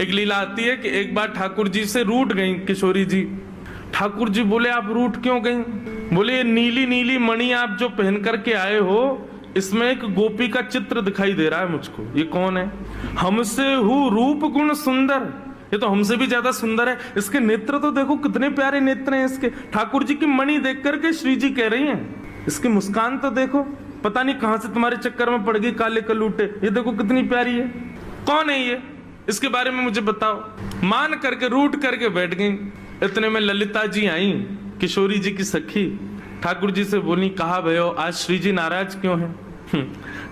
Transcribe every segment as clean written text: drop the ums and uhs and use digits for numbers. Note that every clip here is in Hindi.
एक लीला आती है कि एक बार ठाकुर जी से रूठ गई किशोरी जी। ठाकुर जी बोले आप रूठ क्यों गई? बोले नीली नीली मणि आप जो पहन करके आए हो, इसमें एक गोपी का चित्र दिखाई दे रहा है मुझको। ये कौन है? हमसे हूँ रूप गुण सुंदर, ये तो हमसे भी ज्यादा सुंदर है। इसके नेत्र तो देखो कितने प्यारे नेत्र हैं इसके। ठाकुर जी की मणि देख करके श्री जी कह रही हैं, इसकी मुस्कान तो देखो, पता नहीं कहां से तुम्हारे चक्कर में पड़ गई काले कलूटे, ये देखो कितनी प्यारी है। कौन है ये? इसके बारे में मुझे बताओ। मान करके रूठ करके बैठ गई। इतने में ललिता जी आई, किशोरी जी की सखी। ठाकुर जी से बोली, कहा भयो आज श्री जी नाराज क्यों हैं?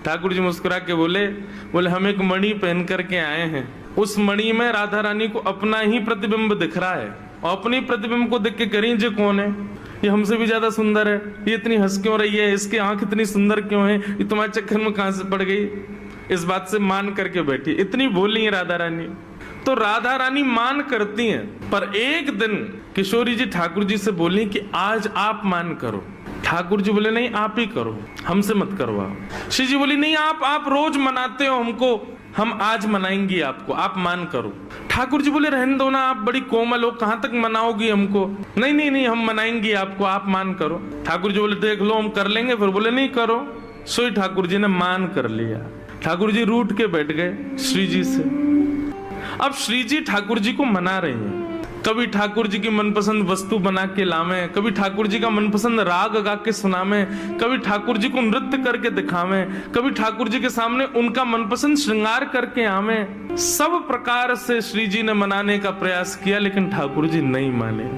ठाकुर जी मुस्कुरा के बोले हम एक मणि पहन करके आए हैं, उस मणि में राधा रानी को अपना ही प्रतिबिंब दिख रहा है, और अपनी प्रतिबिंब को देख के करें जे कौन है? ये हमसे भी ज्यादा सुंदर है, ये इतनी हंस क्यों रही है, इसकी आंख इतनी सुंदर क्यों है, ये तुम्हारे चक्कर में कहां से पड़ गई? इस बात से मान करके बैठी। इतनी बोली है राधा रानी। तो राधा रानी मान करती हैं, पर एक दिन किशोरी जी ठाकुर जी से बोली कि आज आप मान करो। ठाकुर जी बोले नहीं आप ही करो, हमसे मत करवाओ। श्री जी बोली नहीं आप रोज मनाते हो हमको, हम आज मनाएंगी आपको, आप मान करो। ठाकुर जी बोले रहने दो ना, आप बड़ी कोमल हो, कहां तक मनाओगी हमको? नहीं नहीं नहीं हम मनाएंगी आपको, आप मान करो। ठाकुर जी बोले देख लो हम कर लेंगे। फिर बोले नहीं करो। सोई ठाकुर जी ने मान कर लिया। ठाकुर जी रूठ के बैठ गए श्री जी से। अब श्री जी ठाकुर जी को मना रहे हैं। कभी ठाकुर जी की मनपसंद वस्तु बना के लावे, कभी ठाकुर जी का मनपसंद राग गा के सुनावे, कभी ठाकुर जी को नृत्य करके दिखावे, कभी ठाकुर जी के सामने उनका मनपसंद श्रृंगार करके आवे। सब प्रकार से श्री जी ने मनाने का प्रयास किया, लेकिन ठाकुर जी नहीं माने।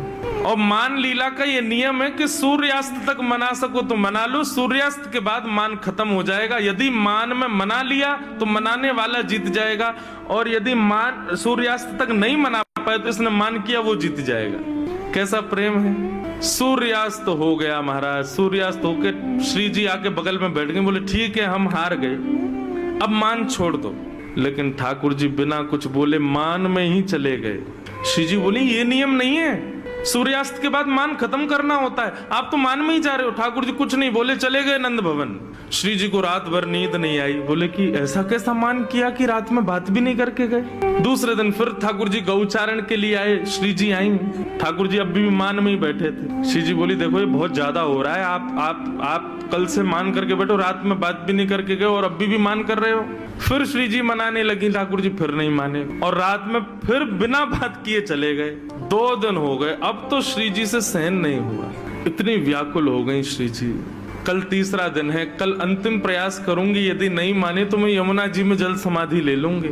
और मान लीला का ये नियम है कि सूर्यास्त तक मना सको तो मना लो, सूर्यास्त के बाद मान खत्म हो जाएगा। यदि मान में मना लिया तो मनाने वाला जीत जाएगा, और यदि मान सूर्यास्त तक नहीं मना पाए तो इसने मान किया वो जीत जाएगा। कैसा प्रेम है। सूर्यास्त हो गया महाराज। सूर्यास्त होके श्री जी आके बगल में बैठ गए। बोले ठीक है हम हार गए, अब मान छोड़ दो। लेकिन ठाकुर जी बिना कुछ बोले मान में ही चले गए। श्री जी बोली ये नियम नहीं है, सूर्यास्त के बाद मान खत्म करना होता है, आप तो मान में ही जा रहे हो। ठाकुर जी कुछ नहीं बोले, चले गए नंद भवन। श्री जी को रात भर नींद नहीं आई। बोले कि ऐसा कैसा मान किया कि रात में बात भी नहीं करके गए। दूसरे दिन फिर ठाकुर जी गौचारण के लिए आए। श्री जी आई। ठाकुर जी अब भी मान में ही बैठे थे। श्री जी बोली देखो ये बहुत ज्यादा हो रहा है, आप कल से मान करके बैठो, रात में बात भी नहीं करके गए और अभी भी मान कर रहे हो। फिर श्री जी मनाने लगी, ठाकुर जी फिर नहीं माने, और रात में फिर बिना बात किए चले गए। 2 दिन हो गए, अब तो श्री जी से सहन नहीं हुआ, इतनी व्याकुल हो गई श्री जी। कल तीसरा दिन है, कल अंतिम प्रयास करूंगी, यदि नहीं माने तो मैं यमुना जी में जल समाधि ले लूंगी।